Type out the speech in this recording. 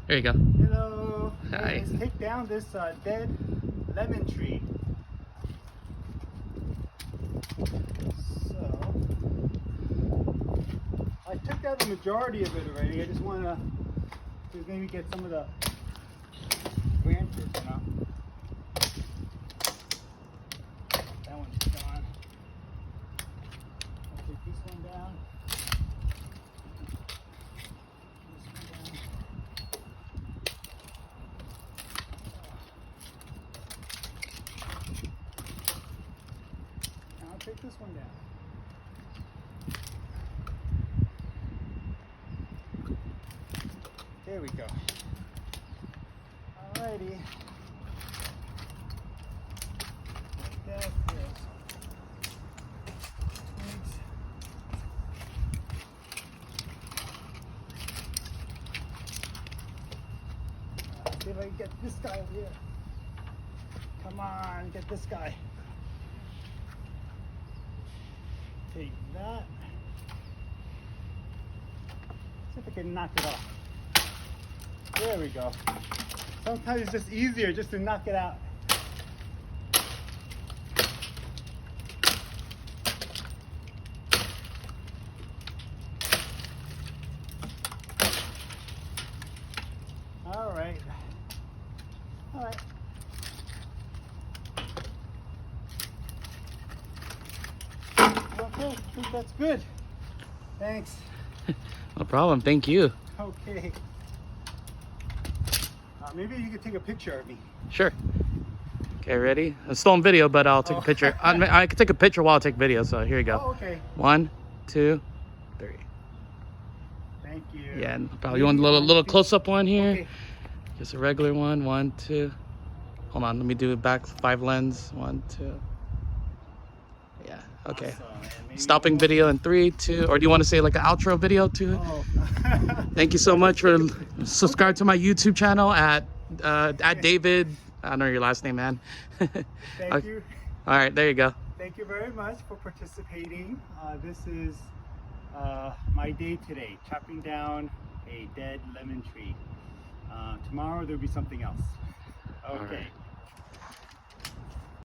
There you go. Hello. Hi. Let's take down this dead lemon tree. So, I took out the majority of it already. I just want to maybe get some of the branches, you know. That one's gone. I'll take this one down. I'll take this one down. There we go. Alrighty. Like that. Yes. Thanks. See if I can get this guy over here. Come on, get this guy. Take that. See if I can knock it off. There we go. Sometimes it's just easier just to knock it out. All right. All right. Okay, I think that's good. Thanks. No problem. Thank you. Okay. Maybe you could take a picture of me. Sure. Okay, ready? I'm still on video, but I'll take a picture. I can take a picture while I take video, so here you go. Oh, okay. 1, 2, 3. Thank you. Yeah, and probably you want a little close-up one here. Okay. Just a regular one. 1, 2. Hold on, let me do it back 5 lens. 1, 2. Yeah, okay. Awesome. Stopping video in 3, 2. Or do you want to say like an outro video too? Oh. Thank you so much for subscribe to my YouTube channel at David. I don't know your last name, man. Thank you. All right, there you go. Thank you very much for participating. This is my day today, chopping down a dead lemon tree. Tomorrow there'll be something else. Okay.